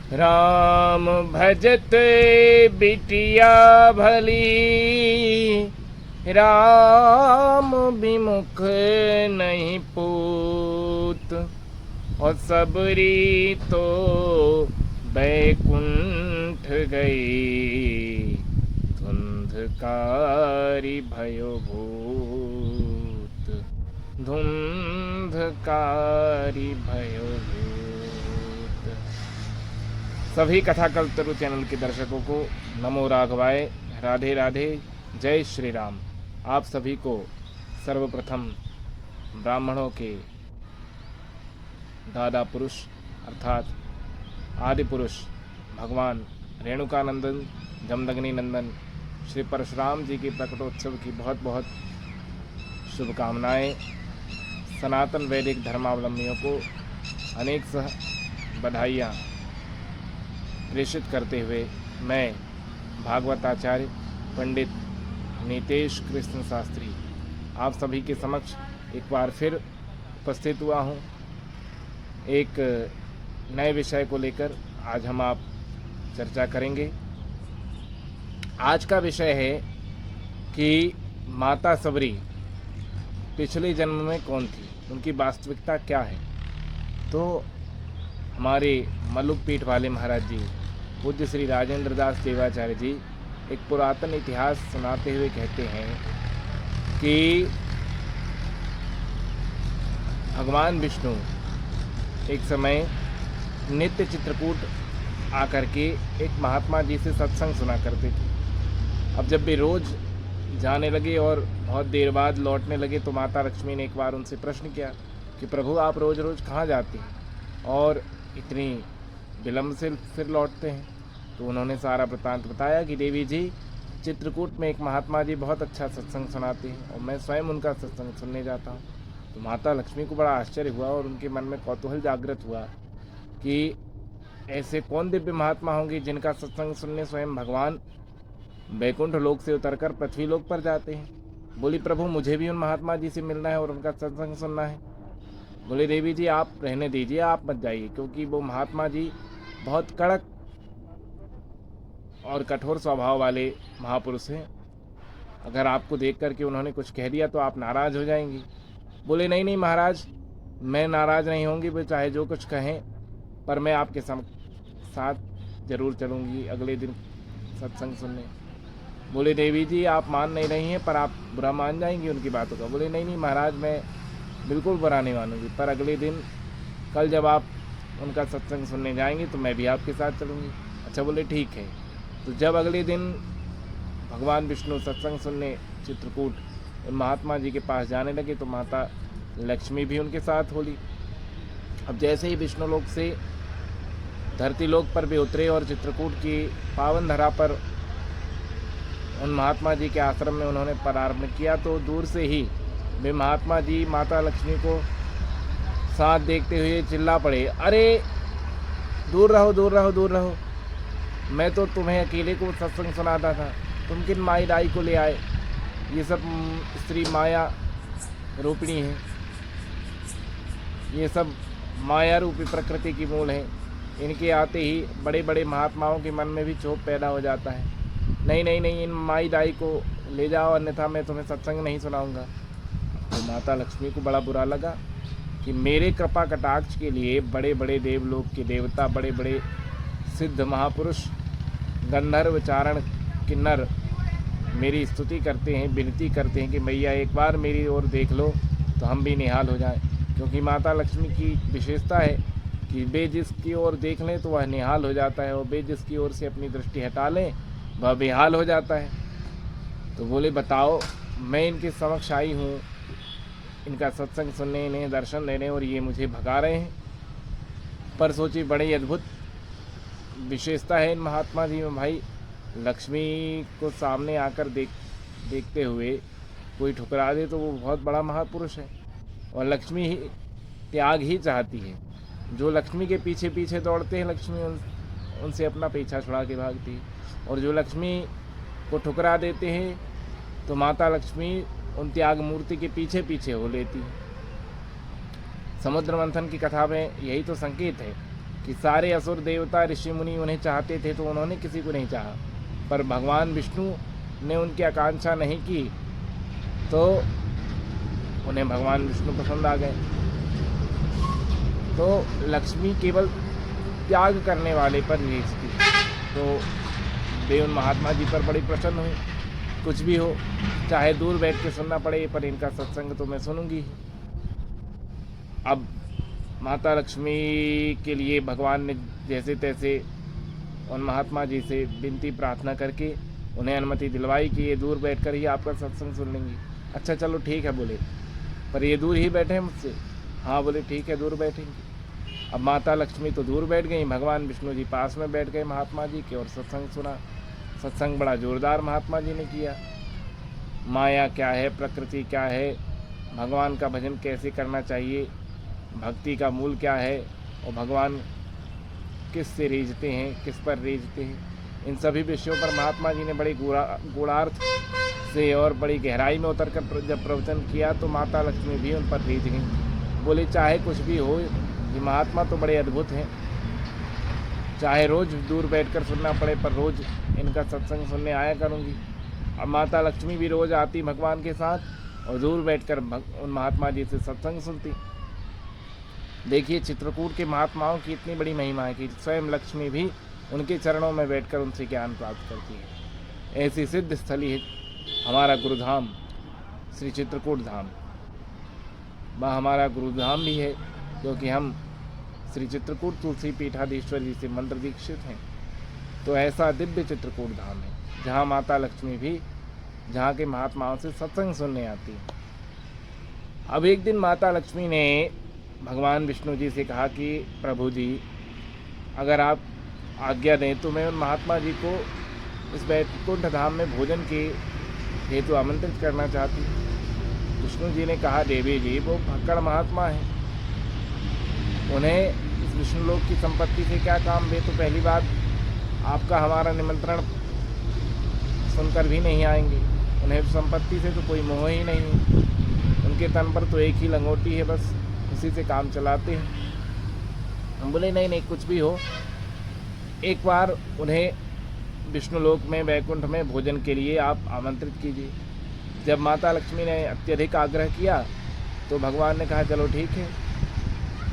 राम भजत बिटिया भली, राम विमुख नहीं पूत। और सबरी तो बैकुंठ गई, धुंधकारी भयो भूत, धुंधकारी भयो भूत। सभी कथा कल्पतरु चैनल के दर्शकों को नमो राघवाय, राधे राधे, जय श्री राम। आप सभी को सर्वप्रथम ब्राह्मणों के दादा पुरुष अर्थात आदि पुरुष भगवान रेणुकानंदन जमदग्नि नंदन श्री परशुराम जी के प्रकटोत्सव की बहुत बहुत शुभकामनाएं। सनातन वैदिक धर्मावलंबियों को अनेक बधाइयाँ प्रेषित करते हुए मैं भागवताचार्य पंडित नीतेश कृष्ण शास्त्री आप सभी के समक्ष एक बार फिर उपस्थित हुआ हूँ। एक नए विषय को लेकर आज हम आप चर्चा करेंगे। आज का विषय है कि माता सबरी पिछले जन्म में कौन थी, उनकी वास्तविकता क्या है। तो हमारे मल्लुक पीठ वाले महाराज जी पूज्य श्री राजेंद्र दास देवाचार्य जी एक पुरातन इतिहास सुनाते हुए कहते हैं कि भगवान विष्णु एक समय नित्य चित्रकूट आकर के एक महात्मा जी से सत्संग सुना करते थे। अब जब भी रोज़ जाने लगे और बहुत देर बाद लौटने लगे तो माता लक्ष्मी ने एक बार उनसे प्रश्न किया कि प्रभु आप रोज़ रोज़ कहाँ जाते हैं और इतनी विलम्ब से फिर लौटते हैं। तो उन्होंने सारा वृत्तांत बताया कि देवी जी चित्रकूट में एक महात्मा जी बहुत अच्छा सत्संग सुनाते हैं और मैं स्वयं उनका सत्संग सुनने जाता हूँ। तो माता लक्ष्मी को बड़ा आश्चर्य हुआ और उनके मन में कौतूहल जागृत हुआ कि ऐसे कौन दिव्य महात्मा होंगे जिनका सत्संग सुनने स्वयं भगवान बैकुंठ लोक से उतरकर पृथ्वी लोक पर जाते हैं। बोली प्रभु मुझे भी उन महात्मा जी से मिलना है और उनका सत्संग सुनना है। बोले देवी जी आप रहने दीजिए, आप मत जाइए, क्योंकि वो महात्मा जी बहुत कड़क और कठोर स्वभाव वाले महापुरुष हैं। अगर आपको देख करके उन्होंने कुछ कह दिया तो आप नाराज़ हो जाएंगी। बोले नहीं नहीं महाराज, मैं नाराज़ नहीं होंगी, वो चाहे जो कुछ कहें, पर मैं आपके साथ ज़रूर चलूँगी अगले दिन सत्संग सुनने। बोले देवी जी आप मान नहीं रही हैं, पर आप बुरा मान जाएंगी उनकी बातों का। बोले नहीं नहीं महाराज, मैं बिल्कुल बुरा नहीं मानूंगी, पर अगले दिन कल जब आप उनका सत्संग सुनने जाएंगी तो मैं भी आपके साथ चलूँगी। अच्छा बोले ठीक है। तो जब अगले दिन भगवान विष्णु सत्संग सुनने चित्रकूट महात्मा जी के पास जाने लगे तो माता लक्ष्मी भी उनके साथ होली। अब जैसे ही विष्णु लोक से धरती लोक पर भी उतरे और चित्रकूट की पावन धरा पर उन महात्मा जी के आश्रम में उन्होंने पदार्पण किया तो दूर से ही वे महात्मा जी माता लक्ष्मी को साथ देखते हुए चिल्ला पड़े, अरे दूर रहो दूर रहो दूर रहो, मैं तो तुम्हें अकेले को सत्संग सुनाता था, तुम किन माई दाई को ले आए। ये सब स्त्री माया रूपिणी है, ये सब माया रूपी प्रकृति की मूल है। इनके आते ही बड़े बड़े महात्माओं के मन में भी क्षोभ पैदा हो जाता है। नहीं नहीं नहीं, इन माई दाई को ले जाओ, अन्यथा मैं तुम्हें सत्संग नहीं सुनाऊंगा। तो माता लक्ष्मी को बड़ा बुरा लगा कि मेरे कृपा कटाक्ष के लिए बड़े बड़े देवलोक के देवता, बड़े बड़े सिद्ध महापुरुष, गंधर्व चारण किन्नर मेरी स्तुति करते हैं, विनती करते हैं कि मैया एक बार मेरी ओर देख लो तो हम भी निहाल हो जाएं। क्योंकि माता लक्ष्मी की विशेषता है कि वे जिसकी ओर देख लें तो वह निहाल हो जाता है और वे जिसकी ओर से अपनी दृष्टि हटा लें वह बेहाल हो जाता है। तो बोले बताओ, मैं इनके समक्ष आई हूँ इनका सत्संग सुनने, इन्हें दर्शन देने, और ये मुझे भगा रहे हैं। पर सोची बड़ी अद्भुत विशेषता है इन महात्मा जी में। भाई लक्ष्मी को सामने आकर देखते हुए कोई ठुकरा दे तो वो बहुत बड़ा महापुरुष है। और लक्ष्मी ही त्याग ही चाहती है। जो लक्ष्मी के पीछे पीछे दौड़ते हैं लक्ष्मी उनसे अपना पीछा छुड़ा के भागती है, और जो लक्ष्मी को ठुकरा देते हैं तो माता लक्ष्मी उन त्याग मूर्ति के पीछे पीछे हो लेती है। समुद्र मंथन की कथा में यही तो संकेत है कि सारे असुर देवता ऋषि मुनि उन्हें चाहते थे तो उन्होंने किसी को नहीं चाहा, पर भगवान विष्णु ने उनकी आकांक्षा नहीं की तो उन्हें भगवान विष्णु पसंद आ गए। तो लक्ष्मी केवल त्याग करने वाले पर रीझती, तो वे उन महात्मा जी पर बड़ी प्रसन्न हुई। कुछ भी हो, चाहे दूर बैठ के सुनना पड़े, पर इनका सत्संग तो मैं सुनूंगी। अब माता लक्ष्मी के लिए भगवान ने जैसे तैसे उन महात्मा जी से विनती प्रार्थना करके उन्हें अनुमति दिलवाई कि ये दूर बैठकर ही आपका सत्संग सुन लेंगी। अच्छा चलो ठीक है बोले, पर ये दूर ही बैठे मुझसे। हाँ बोले ठीक है, दूर बैठेंगे। अब माता लक्ष्मी तो दूर बैठ गई, भगवान विष्णु जी पास में बैठ गए महात्मा जी के और सत्संग सुना। सत्संग बड़ा जोरदार महात्मा जी ने किया। माया क्या है, प्रकृति क्या है, भगवान का भजन कैसे करना चाहिए, भक्ति का मूल क्या है, और भगवान किस से रीझते हैं, किस पर रीझते हैं, इन सभी विषयों पर महात्मा जी ने बड़े गूढ़ार्थ से और बड़ी गहराई में उतर कर जब प्रवचन किया तो माता लक्ष्मी भी उन पर रीझ गई। बोले चाहे कुछ भी हो, ये महात्मा तो बड़े अद्भुत हैं, चाहे रोज़ दूर बैठकर सुनना पड़े पर रोज़ इनका सत्संग सुनने आया करूँगी। अब माता लक्ष्मी भी रोज़ आती भगवान के साथ और दूर बैठकर उन महात्मा जी से सत्संग सुनती। देखिए चित्रकूट के महात्माओं की इतनी बड़ी महिमा है कि स्वयं लक्ष्मी भी उनके चरणों में बैठकर उनसे ज्ञान प्राप्त करती है। ऐसी सिद्ध स्थली है हमारा गुरुधाम श्री चित्रकूट धाम। वह हमारा गुरुधाम भी है क्योंकि हम श्री चित्रकूट तुलसी पीठाधीश्वर जी से मंत्र दीक्षित हैं। तो ऐसा दिव्य चित्रकूट धाम है जहाँ माता लक्ष्मी भी जहाँ के महात्माओं से सत्संग सुनने आती है। अब एक दिन माता लक्ष्मी ने भगवान विष्णु जी से कहा कि प्रभु जी अगर आप आज्ञा दें तो मैं उन महात्मा जी को इस वैकुंठ धाम में भोजन के हेतु आमंत्रित करना चाहती हूँ। विष्णु जी ने कहा देवी जी वो भक्कड़ महात्मा हैं, उन्हें इस विष्णुलोक की संपत्ति से क्या काम। वे तो पहली बात आपका हमारा निमंत्रण सुनकर भी नहीं आएंगे, उन्हें संपत्ति से तो कोई मोह ही नहीं है, उनके तन पर तो एक ही लंगोटी है, बस उसी से काम चलाते हैं। हम बोले नहीं नहीं कुछ भी हो, एक बार उन्हें विष्णुलोक में वैकुंठ में भोजन के लिए आप आमंत्रित कीजिए। जब माता लक्ष्मी ने अत्यधिक आग्रह किया तो भगवान ने कहा चलो ठीक है,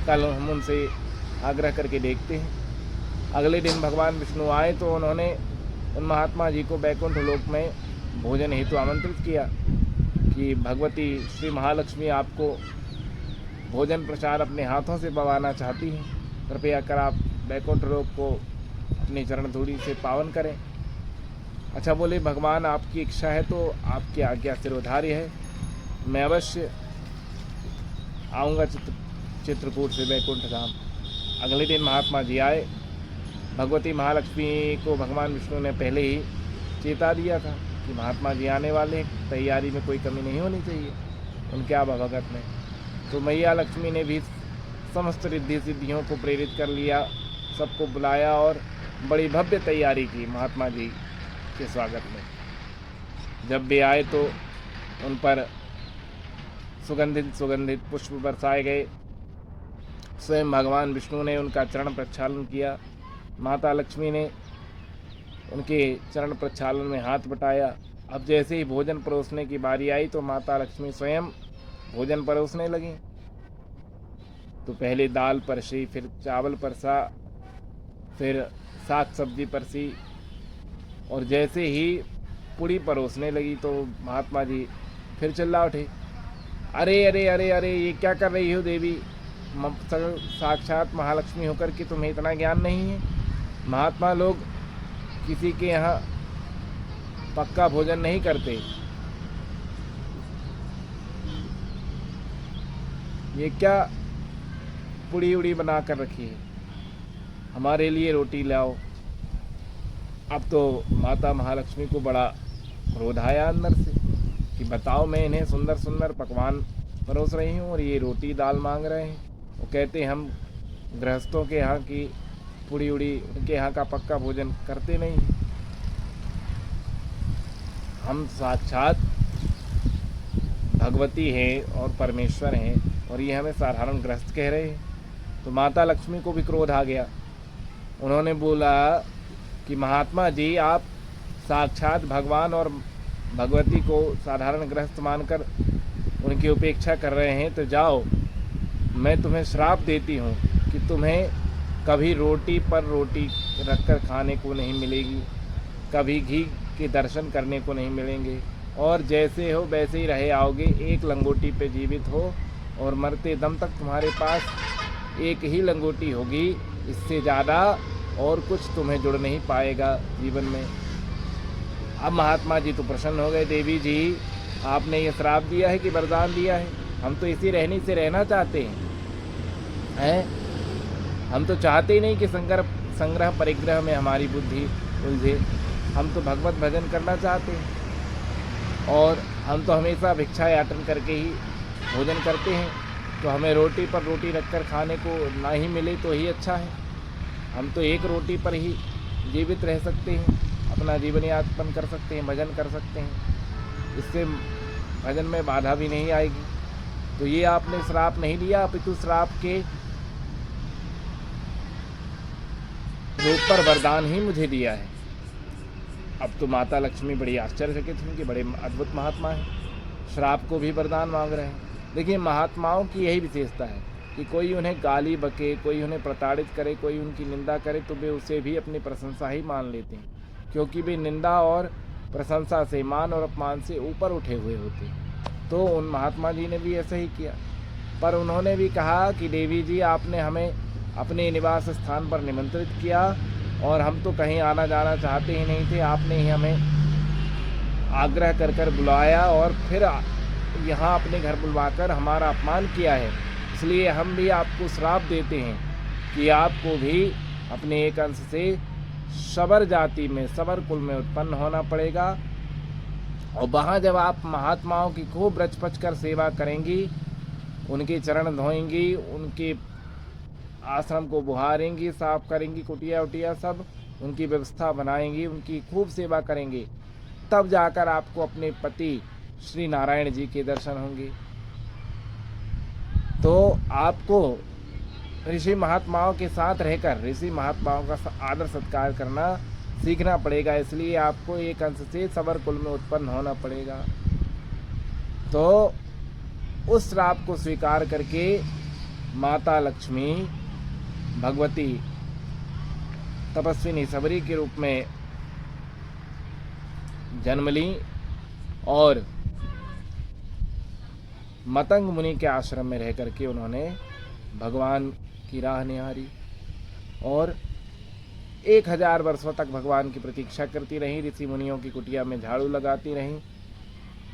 कल हम उनसे आग्रह करके देखते हैं। अगले दिन भगवान विष्णु आए तो उन्होंने उन महात्मा जी को वैकुंठ लोक में भोजन हेतु आमंत्रित किया कि भगवती श्री महालक्ष्मी आपको भोजन प्रसाद अपने हाथों से पवाना चाहती हैं, कृपया कर आप वैकुंठ लोक को अपनी चरण धूलि से पावन करें। अच्छा बोले भगवान आपकी इच्छा है तो आपकी आज्ञा सिरोधार्य है, मैं अवश्य आऊँगा चित्रकूट से वैकुंठ धाम। अगले दिन महात्मा जी आए। भगवती महालक्ष्मी को भगवान विष्णु ने पहले ही चेता दिया था कि महात्मा जी आने वाले हैं, तैयारी में कोई कमी नहीं होनी चाहिए उनके आवागमन में। तो मैया लक्ष्मी ने भी समस्त रिद्धि सिद्धियों को प्रेरित कर लिया, सबको बुलाया और बड़ी भव्य तैयारी की महात्मा जी के स्वागत में। जब वे आए तो उन पर सुगंधित पुष्प बरसाए गए। स्वयं भगवान विष्णु ने उनका चरण प्रक्षालन किया। माता लक्ष्मी ने उनके चरण प्रक्षालन में हाथ बटाया। अब जैसे ही भोजन परोसने की बारी आई तो माता लक्ष्मी स्वयं भोजन परोसने लगी। तो पहले दाल परसी, फिर चावल परसा, फिर साग सब्जी परसी, और जैसे ही पूड़ी परोसने लगी तो महात्मा जी फिर चिल्ला उठे, अरे अरे अरे अरे ये क्या कर रही हो देवी, साक्षात महालक्ष्मी होकर के तुम्हें इतना ज्ञान नहीं है। महात्मा लोग किसी के यहाँ पक्का भोजन नहीं करते, ये क्या पुड़ी उड़ी बना कर रखी है, हमारे लिए रोटी लाओ। अब तो माता महालक्ष्मी को बड़ा क्रोध आया अंदर से कि बताओ मैं इन्हें सुंदर सुंदर पकवान परोस रही हूँ और ये रोटी दाल मांग रहे हैं। वो कहते हम गृहस्थों के यहाँ की पुड़ी उड़ी उनके यहाँ का पक्का भोजन करते नहीं, हम साक्षात भगवती हैं और परमेश्वर हैं और ये हमें साधारण गृहस्थ कह रहे हैं। तो माता लक्ष्मी को भी क्रोध आ गया उन्होंने बोला कि महात्मा जी, आप साक्षात भगवान और भगवती को साधारण गृहस्थ मानकर उनकी उपेक्षा कर रहे हैं, तो जाओ, मैं तुम्हें श्राप देती हूँ कि तुम्हें कभी रोटी पर रोटी रखकर खाने को नहीं मिलेगी, कभी घी के दर्शन करने को नहीं मिलेंगे, और जैसे हो वैसे ही रहे आओगे। एक लंगोटी पे जीवित हो और मरते दम तक तुम्हारे पास एक ही लंगोटी होगी, इससे ज़्यादा और कुछ तुम्हें जुड़ नहीं पाएगा जीवन में। अब महात्मा जी तो प्रसन्न हो गए, देवी जी आपने ये श्राप दिया है कि वरदान दिया है? हम तो इसी रहनी से रहना चाहते हैं, हम तो चाहते ही नहीं कि संग्रह परिग्रह में हमारी बुद्धि उलझे। हम तो भगवत भजन करना चाहते हैं, और हम तो हमेशा भिक्षा याटन करके ही भोजन करते हैं, तो हमें रोटी पर रोटी रखकर खाने को ना ही मिले तो ही अच्छा है। हम तो एक रोटी पर ही जीवित रह सकते हैं, अपना जीवन यापन कर सकते हैं, भजन कर सकते हैं, इससे भजन में बाधा भी नहीं आएगी। तो ये आपने श्राप नहीं दिया, अपितु श्राप के रूप पर वरदान ही मुझे दिया है। अब तो माता लक्ष्मी बड़ी आश्चर्यचकित हुई कि बड़े अद्भुत महात्मा हैं, श्राप को भी वरदान मांग रहे हैं। देखिए, महात्माओं की यही विशेषता है कि कोई उन्हें गाली बके, कोई उन्हें प्रताड़ित करे, कोई उनकी निंदा करे, तो वे उसे भी अपनी प्रशंसा ही मान लेते हैं, क्योंकि वे निंदा और प्रशंसा से, मान और अपमान से ऊपर उठे हुए होते हैं। तो उन महात्मा जी ने भी ऐसा ही किया, पर उन्होंने भी कहा कि देवी जी, आपने हमें अपने निवास स्थान पर निमंत्रित किया और हम तो कहीं आना जाना चाहते ही नहीं थे, आपने ही हमें आग्रह कर कर बुलाया और फिर यहाँ अपने घर बुलवाकर हमारा अपमान किया है। इसलिए हम भी आपको श्राप देते हैं कि आपको भी अपने एक अंश से शबर जाति में, शबर कुल में उत्पन्न होना पड़ेगा, और वहाँ जब आप महात्माओं की खूब रचपच कर सेवा करेंगी, उनके चरण धोएंगी, उनके आश्रम को बुहारेंगी, साफ करेंगी, कुटिया उटिया सब उनकी व्यवस्था बनाएंगी, उनकी खूब सेवा करेंगे, तब जाकर आपको अपने पति श्री नारायण जी के दर्शन होंगे। तो आपको ऋषि महात्माओं के साथ रहकर ऋषि महात्माओं का आदर सत्कार करना सीखना पड़ेगा। इसलिए आपको एक अंश से सबर कुल में उत्पन्न होना पड़ेगा। तो उस श्राप को स्वीकार करके माता लक्ष्मी भगवती तपस्विनी सबरी के रूप में जन्म ली और मतंग मुनि के आश्रम में रह करके उन्होंने भगवान की राह निहारी और 1000 वर्षों तक भगवान की प्रतीक्षा करती रही, ऋषि मुनियों की कुटिया में झाड़ू लगाती रहीं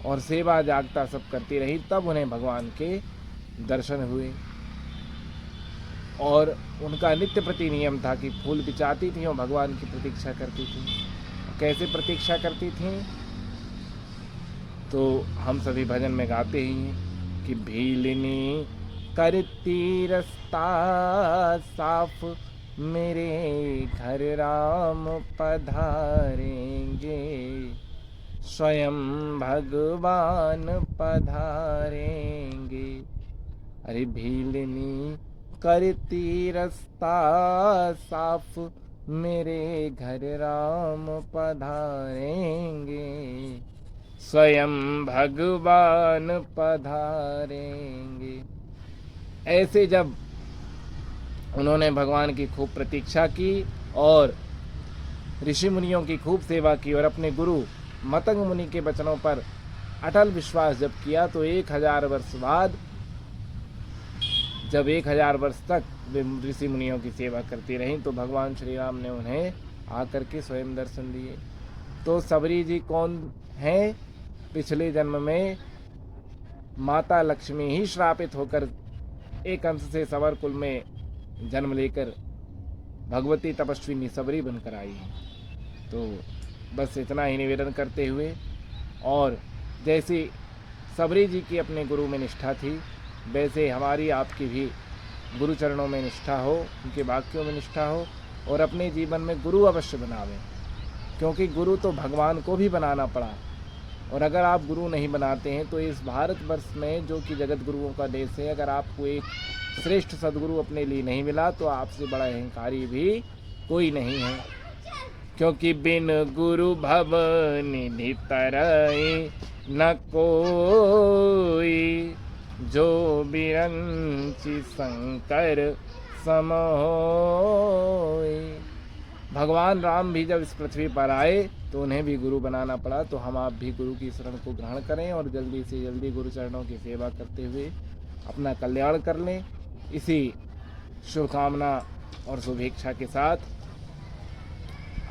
और सेवा जागता सब करती रही। तब उन्हें भगवान के दर्शन हुए और उनका नित्य प्रति नियम था कि फूल बिछाती थी और भगवान की प्रतीक्षा करती थी। कैसे प्रतीक्षा करती थी? तो हम सभी भजन में गाते ही हैं कि भीलिनी करती रास्ता साफ, मेरे घर राम पधारेंगे, स्वयं भगवान पधारेंगे। अरे भीलिनी करती रास्ता साफ, मेरे घर राम पधारेंगे, स्वयं भगवान पधारेंगे। ऐसे जब उन्होंने भगवान की खूब प्रतीक्षा की और ऋषि मुनियों की खूब सेवा की और अपने गुरु मतंग मुनि के वचनों पर अटल विश्वास जब किया, तो 1000 वर्ष बाद जब 1000 वर्ष तक वे ऋषि मुनियों की सेवा करती रहीं, तो भगवान श्री राम ने उन्हें आकर के स्वयं दर्शन दिए। तो सबरी जी कौन हैं? पिछले जन्म में माता लक्ष्मी ही श्रापित होकर एक अंश से सवर कुल में जन्म लेकर भगवती तपस्विनी सबरी बनकर आई हैं। तो बस इतना ही निवेदन करते हुए, और जैसे सबरी जी की अपने गुरु में निष्ठा थी, वैसे हमारी आपकी भी गुरु चरणों में निष्ठा हो, उनके वाक्यों में निष्ठा हो और अपने जीवन में गुरु अवश्य बनावें, क्योंकि गुरु तो भगवान को भी बनाना पड़ा। और अगर आप गुरु नहीं बनाते हैं तो इस भारतवर्ष में, जो कि जगत गुरुओं का देश है, अगर आपको एक श्रेष्ठ सद्गुरु अपने लिए नहीं मिला तो आपसे बड़ा अहंकारी भी कोई नहीं है, क्योंकि बिन गुरु भव निधि तरई न कोई, जो बिरंचि शंकर सम होई। भगवान राम भी जब इस पृथ्वी पर आए तो उन्हें भी गुरु बनाना पड़ा। तो हम आप भी गुरु की शरण को ग्रहण करें और जल्दी से जल्दी गुरु चरणों की सेवा करते हुए अपना कल्याण कर लें। इसी शुभकामना और शुभेच्छा के साथ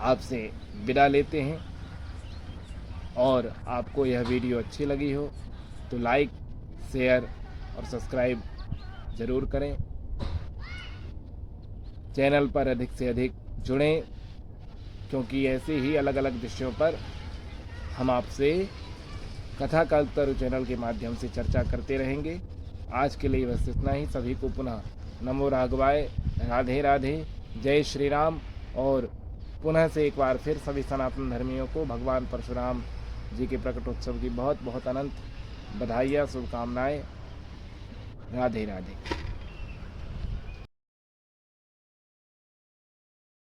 आपसे विदा लेते हैं। और आपको यह वीडियो अच्छी लगी हो तो लाइक, शेयर और सब्सक्राइब ज़रूर करें। चैनल पर अधिक से अधिक जुड़ें, क्योंकि ऐसे ही अलग अलग विषयों पर हम आपसे कथा कल्पतरु चैनल के माध्यम से चर्चा करते रहेंगे। आज के लिए बस इतना ही। सभी को पुनः नमो राघवाय, राधे राधे, जय श्री राम। और पुनः से एक बार फिर सभी सनातन धर्मियों को भगवान परशुराम जी के प्रकटोत्सव की बहुत बहुत अनंत बधाइयाँ, शुभकामनाएं। राधे राधे।